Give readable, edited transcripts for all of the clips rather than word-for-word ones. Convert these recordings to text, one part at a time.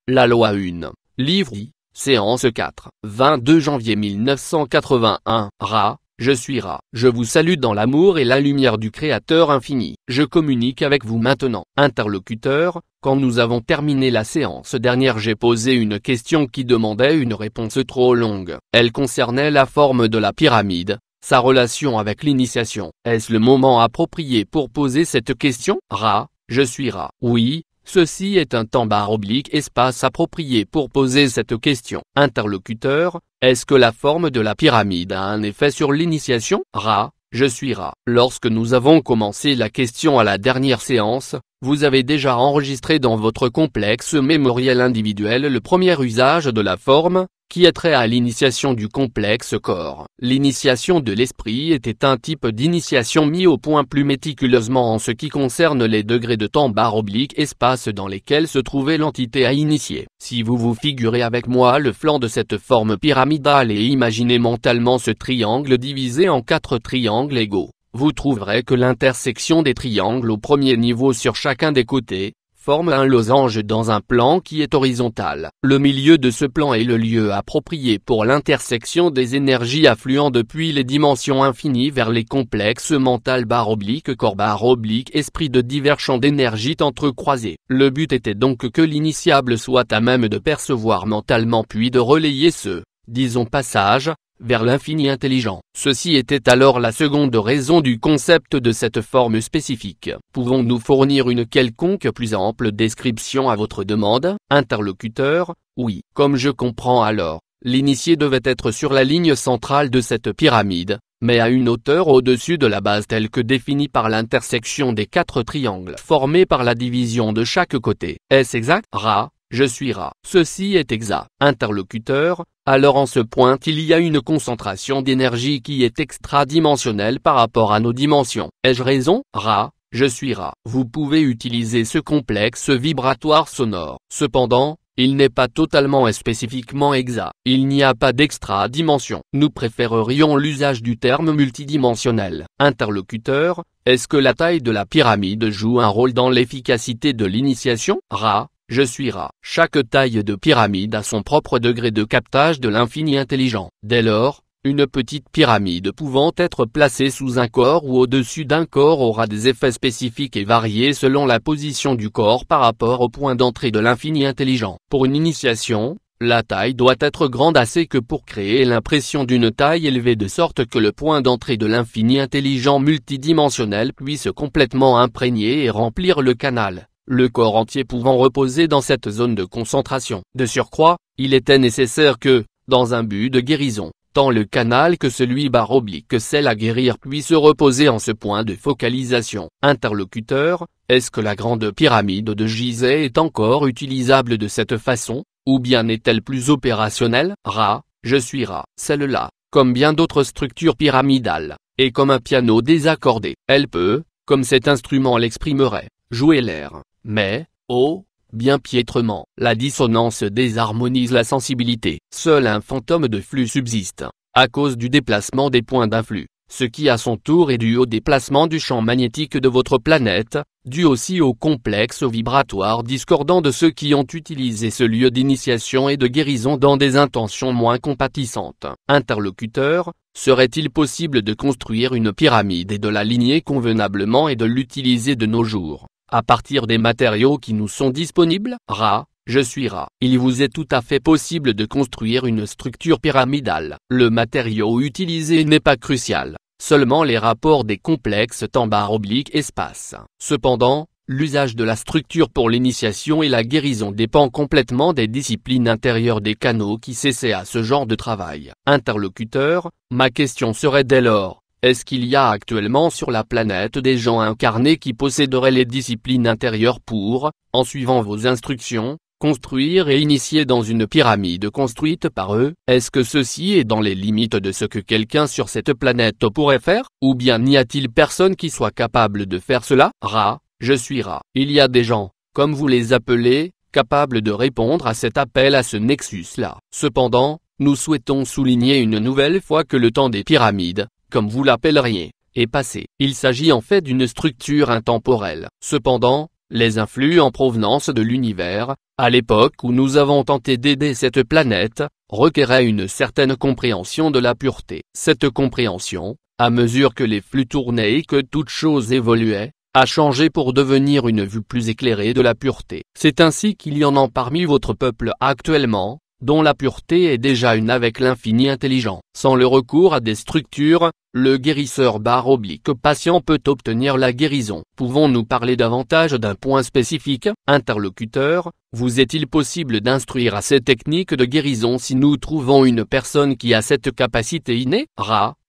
La loi 1, livre I, séance 4, 22 janvier 1981. Ra, je suis Ra. Je vous salue dans l'amour et la lumière du Créateur infini. Je communique avec vous maintenant. Interlocuteur, quand nous avons terminé la séance dernière, j'ai posé une question qui demandait une réponse trop longue. Elle concernait la forme de la pyramide, sa relation avec l'initiation. Est-ce le moment approprié pour poser cette question? Ra, je suis Ra. Oui. Ceci est un temps/espace approprié pour poser cette question. Interlocuteur, est-ce que la forme de la pyramide a un effet sur l'initiation? Ra, je suis Ra. Lorsque nous avons commencé la question à la dernière séance, vous avez déjà enregistré dans votre complexe mémoriel individuel le premier usage de la forme, qui est trait à l'initiation du complexe corps. L'initiation de l'esprit était un type d'initiation mis au point plus méticuleusement en ce qui concerne les degrés de temps/espace dans lesquels se trouvait l'entité à initier. Si vous vous figurez avec moi le flanc de cette forme pyramidale et imaginez mentalement ce triangle divisé en 4 triangles égaux, vous trouverez que l'intersection des triangles au premier niveau sur chacun des côtés forme un losange dans un plan qui est horizontal. Le milieu de ce plan est le lieu approprié pour l'intersection des énergies affluant depuis les dimensions infinies vers les complexes mental/corps/esprit de divers champs d'énergie entrecroisés. Le but était donc que l'initiable soit à même de percevoir mentalement puis de relayer ce, disons, passage vers l'infini intelligent. Ceci était alors la seconde raison du concept de cette forme spécifique. Pouvons-nous fournir une quelconque plus ample description à votre demande? Interlocuteur, oui. Comme je comprends alors, l'initié devait être sur la ligne centrale de cette pyramide, mais à une hauteur au-dessus de la base telle que définie par l'intersection des 4 triangles formés par la division de chaque côté. Est-ce exact? Ra, je suis Ra. Ceci est exact. Interlocuteur, alors en ce point il y a une concentration d'énergie qui est extradimensionnelle par rapport à nos dimensions. Ai-je raison? Ra, je suis Ra. Vous pouvez utiliser ce complexe vibratoire sonore. Cependant, il n'est pas totalement et spécifiquement exact. Il n'y a pas d'extra-dimension. Nous préférerions l'usage du terme multidimensionnel. Interlocuteur, est-ce que la taille de la pyramide joue un rôle dans l'efficacité de l'initiation? Ra, je suis Ra. Chaque taille de pyramide a son propre degré de captage de l'infini intelligent. Dès lors, une petite pyramide pouvant être placée sous un corps ou au-dessus d'un corps aura des effets spécifiques et variés selon la position du corps par rapport au point d'entrée de l'infini intelligent. Pour une initiation, la taille doit être grande assez que pour créer l'impression d'une taille élevée de sorte que le point d'entrée de l'infini intelligent multidimensionnel puisse complètement imprégner et remplir le canal, le corps entier pouvant reposer dans cette zone de concentration. De surcroît, il était nécessaire que, dans un but de guérison, tant le canal que celui/que celle à guérir puisse reposer en ce point de focalisation. Interlocuteur, est-ce que la grande pyramide de Gizeh est encore utilisable de cette façon, ou bien est-elle plus opérationnelle? Ra, je suis Ra. Celle-là, comme bien d'autres structures pyramidales, est comme un piano désaccordé. Elle peut, comme cet instrument l'exprimerait, jouer l'air, mais, oh, bien piètrement. La dissonance désharmonise la sensibilité. Seul un fantôme de flux subsiste, à cause du déplacement des points d'influx, ce qui à son tour est dû au déplacement du champ magnétique de votre planète, dû aussi au complexe vibratoire discordant de ceux qui ont utilisé ce lieu d'initiation et de guérison dans des intentions moins compatissantes. Interlocuteur, serait-il possible de construire une pyramide et de l'aligner convenablement et de l'utiliser de nos jours, à partir des matériaux qui nous sont disponibles? Ra, je suis Ra. Il vous est tout à fait possible de construire une structure pyramidale. Le matériau utilisé n'est pas crucial, seulement les rapports des complexes temps/espace. Cependant, l'usage de la structure pour l'initiation et la guérison dépend complètement des disciplines intérieures des canaux qui s'essaient à ce genre de travail. Interlocuteur, ma question serait dès lors, est-ce qu'il y a actuellement sur la planète des gens incarnés qui posséderaient les disciplines intérieures pour, en suivant vos instructions, construire et initier dans une pyramide construite par eux? Est-ce que ceci est dans les limites de ce que quelqu'un sur cette planète pourrait faire, ou bien n'y a-t-il personne qui soit capable de faire cela? Ra, je suis Ra. Il y a des gens, comme vous les appelez, capables de répondre à cet appel à ce nexus-là. Cependant, nous souhaitons souligner une nouvelle fois que le temps des pyramides, comme vous l'appelleriez, est passé. Il s'agit en fait d'une structure intemporelle. Cependant, les influx en provenance de l'univers, à l'époque où nous avons tenté d'aider cette planète, requéraient une certaine compréhension de la pureté. Cette compréhension, à mesure que les flux tournaient et que toute chose évoluait, a changé pour devenir une vue plus éclairée de la pureté. C'est ainsi qu'il y en a parmi votre peuple actuellement, dont la pureté est déjà une avec l'infini intelligent. Sans le recours à des structures, le guérisseur / patient peut obtenir la guérison. Pouvons-nous parler davantage d'un point spécifique, interlocuteur? Vous est-il possible d'instruire à ces techniques de guérison si nous trouvons une personne qui a cette capacité innée?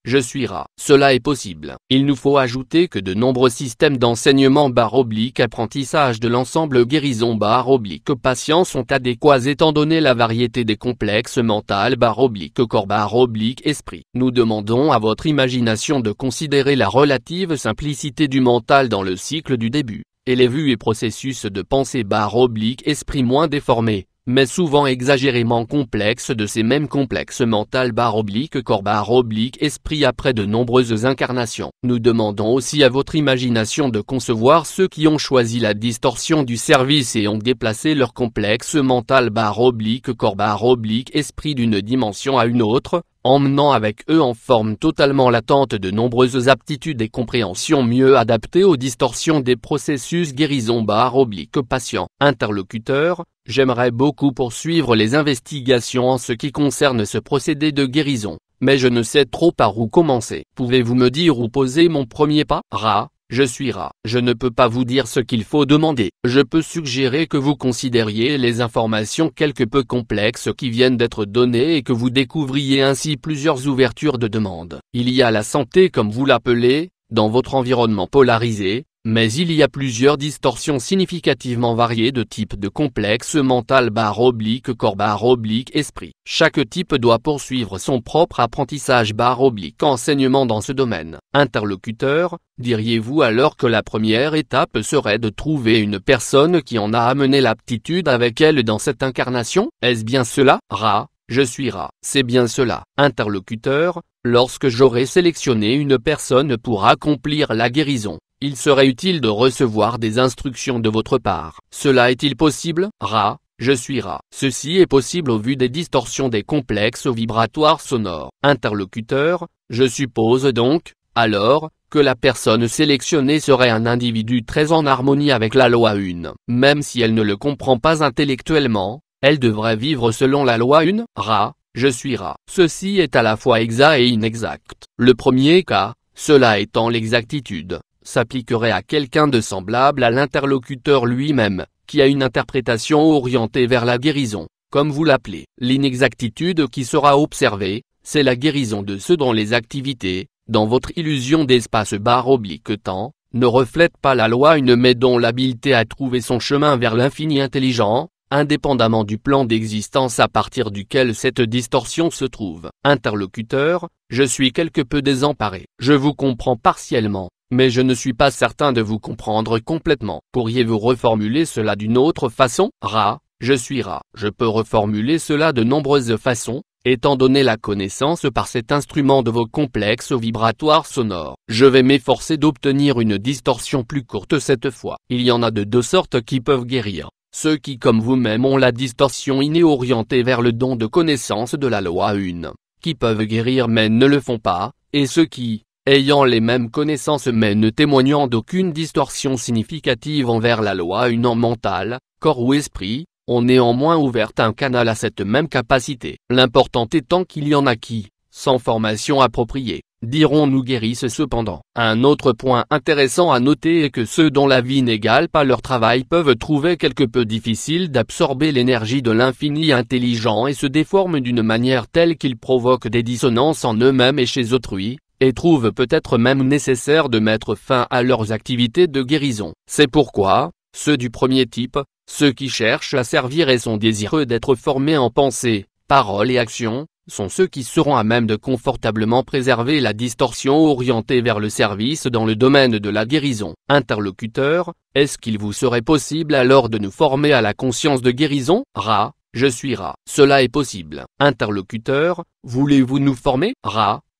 Je suis Cela est possible. Il nous faut ajouter que de nombreux systèmes d'enseignement / apprentissage de l'ensemble guérison / patient sont adéquats étant donné la variété des complexes mental / corps / esprit. Nous demandons à votre imagination de considérer la relative simplicité du mental dans le cycle du début, et les vues et processus de pensée / esprit moins déformés, mais souvent exagérément complexes de ces mêmes complexes mental / corps / esprit après de nombreuses incarnations. Nous demandons aussi à votre imagination de concevoir ceux qui ont choisi la distorsion du service et ont déplacé leur complexe mental / corps / esprit d'une dimension à une autre, emmenant avec eux en forme totalement latente de nombreuses aptitudes et compréhensions mieux adaptées aux distorsions des processus guérison / patient. Interlocuteur, j'aimerais beaucoup poursuivre les investigations en ce qui concerne ce procédé de guérison, mais je ne sais trop par où commencer. Pouvez-vous me dire où poser mon premier pas? Je suis Je ne peux pas vous dire ce qu'il faut demander. Je peux suggérer que vous considériez les informations quelque peu complexes qui viennent d'être données et que vous découvriez ainsi plusieurs ouvertures de demande. Il y a la santé comme vous l'appelez, dans votre environnement polarisé, mais il y a plusieurs distorsions significativement variées de types de complexes mental / corps / esprit. Chaque type doit poursuivre son propre apprentissage / enseignement dans ce domaine. Interlocuteur, diriez-vous alors que la première étape serait de trouver une personne qui en a amené l'aptitude avec elle dans cette incarnation? Est-ce bien cela? Je suis C'est bien cela. Interlocuteur, lorsque j'aurai sélectionné une personne pour accomplir la guérison, il serait utile de recevoir des instructions de votre part. Cela est-il possible? Je suis Ceci est possible au vu des distorsions des complexes vibratoires sonores. Interlocuteur, je suppose donc, alors, que la personne sélectionnée serait un individu très en harmonie avec la loi 1. Même si elle ne le comprend pas intellectuellement, elle devrait vivre selon la loi 1. Je suis Ceci est à la fois exact et inexact. Le premier cas, cela étant l'exactitude, s'appliquerait à quelqu'un de semblable à l'interlocuteur lui-même, qui a une interprétation orientée vers la guérison, comme vous l'appelez. L'inexactitude qui sera observée, c'est la guérison de ceux dont les activités, dans votre illusion d'espace / temps, ne reflètent pas la loi 1 mais dont l'habileté à trouver son chemin vers l'infini intelligent, indépendamment du plan d'existence à partir duquel cette distorsion se trouve. Interlocuteur, je suis quelque peu désemparé. Je vous comprends partiellement, mais je ne suis pas certain de vous comprendre complètement. Pourriez-vous reformuler cela d'une autre façon? Je suis Je peux reformuler cela de nombreuses façons, étant donné la connaissance par cet instrument de vos complexes vibratoires sonores. Je vais m'efforcer d'obtenir une distorsion plus courte cette fois. Il y en a de deux sortes qui peuvent guérir. Ceux qui comme vous-même ont la distorsion innée orientée vers le don de connaissance de la loi 1, qui peuvent guérir mais ne le font pas, et ceux qui, ayant les mêmes connaissances mais ne témoignant d'aucune distorsion significative envers la loi 1 en mental, corps ou esprit, ont néanmoins ouvert un canal à cette même capacité. L'important étant qu'il y en a qui, sans formation appropriée, dirons-nous guérissent cependant. Un autre point intéressant à noter est que ceux dont la vie n'égale pas leur travail peuvent trouver quelque peu difficile d'absorber l'énergie de l'infini intelligent et se déforment d'une manière telle qu'ils provoquent des dissonances en eux-mêmes et chez autrui, et trouvent peut-être même nécessaire de mettre fin à leurs activités de guérison. C'est pourquoi, ceux du premier type, ceux qui cherchent à servir et sont désireux d'être formés en pensée, parole et action, sont ceux qui seront à même de confortablement préserver la distorsion orientée vers le service dans le domaine de la guérison. Interlocuteur, est-ce qu'il vous serait possible alors de nous former à la conscience de guérison? Je suis Cela est possible. Interlocuteur, voulez-vous nous former?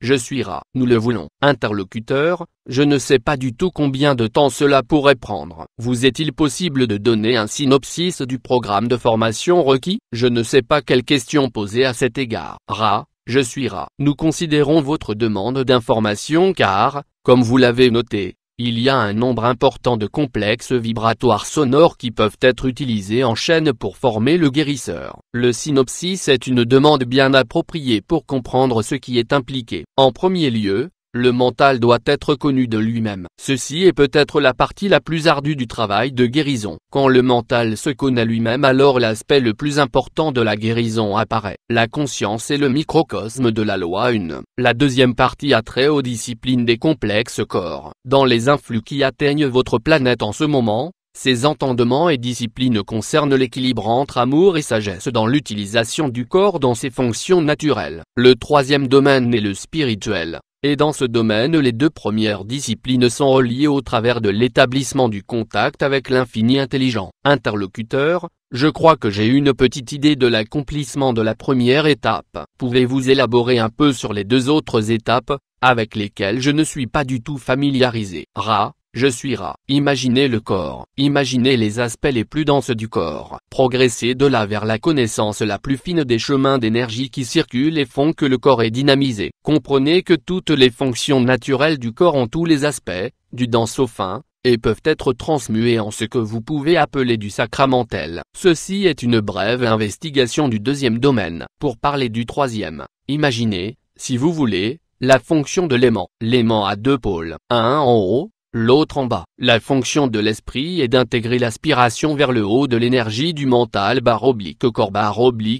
je suis rat. Nous le voulons. Interlocuteur, je ne sais pas du tout combien de temps cela pourrait prendre. Vous est-il possible de donner un synopsis du programme de formation requis? Je ne sais pas quelle question poser à cet égard. Rat, je suis rat. Nous considérons votre demande d'information car, comme vous l'avez noté, il y a un nombre important de complexes vibratoires sonores qui peuvent être utilisés en chaîne pour former le guérisseur. Le synopsis est une demande bien appropriée pour comprendre ce qui est impliqué. En premier lieu, le mental doit être connu de lui-même. Ceci est peut-être la partie la plus ardue du travail de guérison. Quand le mental se connaît lui-même, alors l'aspect le plus important de la guérison apparaît. La conscience est le microcosme de la loi 1. La deuxième partie a trait aux disciplines des complexes corps. Dans les influx qui atteignent votre planète en ce moment, ces entendements et disciplines concernent l'équilibre entre amour et sagesse dans l'utilisation du corps dans ses fonctions naturelles. Le troisième domaine est le spirituel. Et dans ce domaine, les deux premières disciplines sont reliées au travers de l'établissement du contact avec l'infini intelligent. Interlocuteur, je crois que j'ai une petite idée de l'accomplissement de la première étape. Pouvez-vous élaborer un peu sur les deux autres étapes, avec lesquelles je ne suis pas du tout familiarisé? Rat, je suis rat. Imaginez le corps. Imaginez les aspects les plus denses du corps. Progressez de là vers la connaissance la plus fine des chemins d'énergie qui circulent et font que le corps est dynamisé. Comprenez que toutes les fonctions naturelles du corps ont tous les aspects, du dense au fin, et peuvent être transmuées en ce que vous pouvez appeler du sacramentel. Ceci est une brève investigation du deuxième domaine. Pour parler du troisième, imaginez, si vous voulez, la fonction de l'aimant. L'aimant a deux pôles, un en haut, l'autre en bas. La fonction de l'esprit est d'intégrer l'aspiration vers le haut de l'énergie du mental corps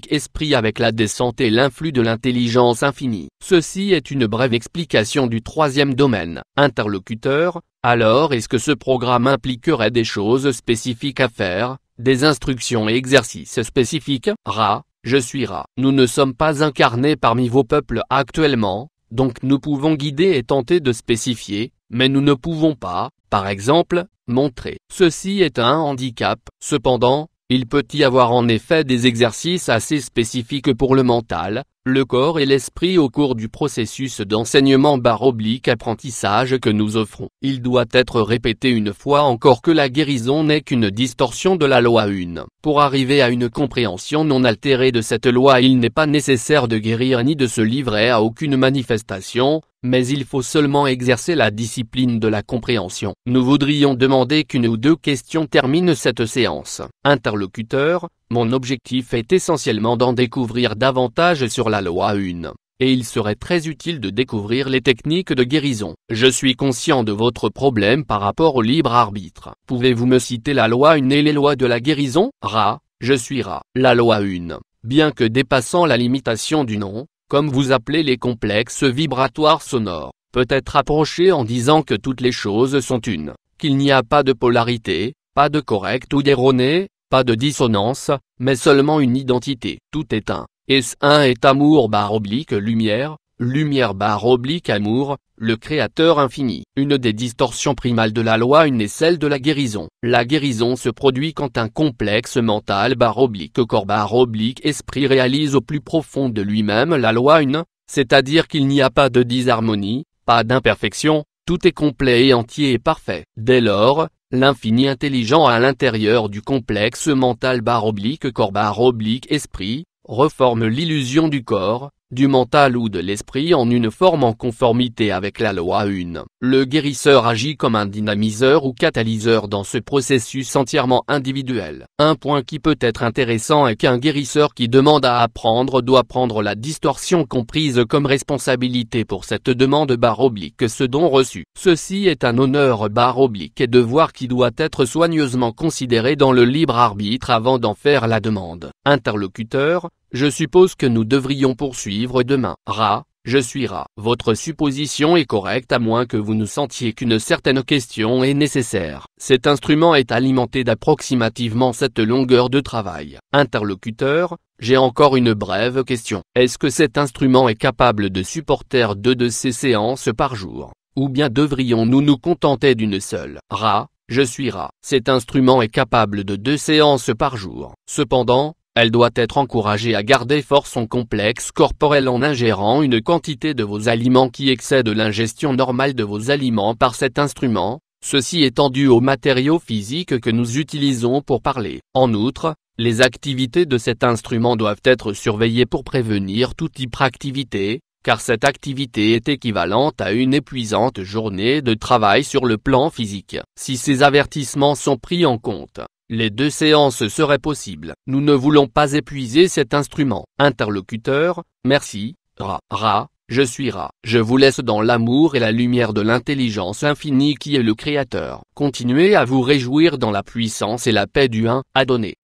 esprit avec la descente et l'influx de l'intelligence infinie. Ceci est une brève explication du troisième domaine. Interlocuteur, alors est-ce que ce programme impliquerait des choses spécifiques à faire, des instructions et exercices spécifiques? Rat, je suis rat. Nous ne sommes pas incarnés parmi vos peuples actuellement, donc nous pouvons guider et tenter de spécifier, mais nous ne pouvons pas, par exemple, montrer. Ceci est un handicap. Cependant, il peut y avoir en effet des exercices assez spécifiques pour le mental, le corps et l'esprit au cours du processus d'enseignement/apprentissage que nous offrons. Il doit être répété une fois encore que la guérison n'est qu'une distorsion de la loi 1. Pour arriver à une compréhension non altérée de cette loi, il n'est pas nécessaire de guérir ni de se livrer à aucune manifestation, mais il faut seulement exercer la discipline de la compréhension. Nous voudrions demander qu'une ou deux questions terminent cette séance. Interlocuteur, mon objectif est essentiellement d'en découvrir davantage sur la loi 1, et il serait très utile de découvrir les techniques de guérison. Je suis conscient de votre problème par rapport au libre arbitre. Pouvez-vous me citer la loi 1 et les lois de la guérison? Rat, je suis rat. La loi 1, bien que dépassant la limitation du nom, comme vous appelez les complexes vibratoires sonores, peut être approchée en disant que toutes les choses sont une, qu'il n'y a pas de polarité, pas de correct ou d'erroné, pas de dissonance, mais seulement une identité. Tout est un. Et ce un est amour/lumière, lumière/amour, le créateur infini. Une des distorsions primales de la loi 1 est celle de la guérison. La guérison se produit quand un complexe mental/corps/esprit réalise au plus profond de lui-même la loi 1, c'est-à-dire qu'il n'y a pas de disharmonie, pas d'imperfection, tout est complet et entier et parfait. Dès lors, l'infini intelligent à l'intérieur du complexe mental/corps/esprit, reforme l'illusion du corps, du mental ou de l'esprit en une forme en conformité avec la loi 1. Le guérisseur agit comme un dynamiseur ou catalyseur dans ce processus entièrement individuel. Un point qui peut être intéressant est qu'un guérisseur qui demande à apprendre doit prendre la distorsion comprise comme responsabilité pour cette demande ce don reçu. Ceci est un honneur et devoir qui doit être soigneusement considéré dans le libre arbitre avant d'en faire la demande. Interlocuteur, je suppose que nous devrions poursuivre demain. Rat, je suis rat. Votre supposition est correcte à moins que vous ne sentiez qu'une certaine question est nécessaire. Cet instrument est alimenté d'approximativement cette longueur de travail. Interlocuteur, j'ai encore une brève question. Est-ce que cet instrument est capable de supporter 2 de ces séances par jour? Ou bien devrions-nous nous contenter d'une seule? Rat, je suis rat. Cet instrument est capable de 2 séances par jour. Cependant, Elle doit être encouragée à garder fort son complexe corporel en ingérant une quantité de vos aliments qui excède l'ingestion normale de vos aliments par cet instrument, ceci étant dû aux matériaux physiques que nous utilisons pour parler. En outre, les activités de cet instrument doivent être surveillées pour prévenir toute hyperactivité, car cette activité est équivalente à une épuisante journée de travail sur le plan physique. Si ces avertissements sont pris en compte, les 2 séances seraient possibles. Nous ne voulons pas épuiser cet instrument. Interlocuteur, merci, Ra, je suis Ra. Je vous laisse dans l'amour et la lumière de l'intelligence infinie qui est le Créateur. Continuez à vous réjouir dans la puissance et la paix du 1 à donner.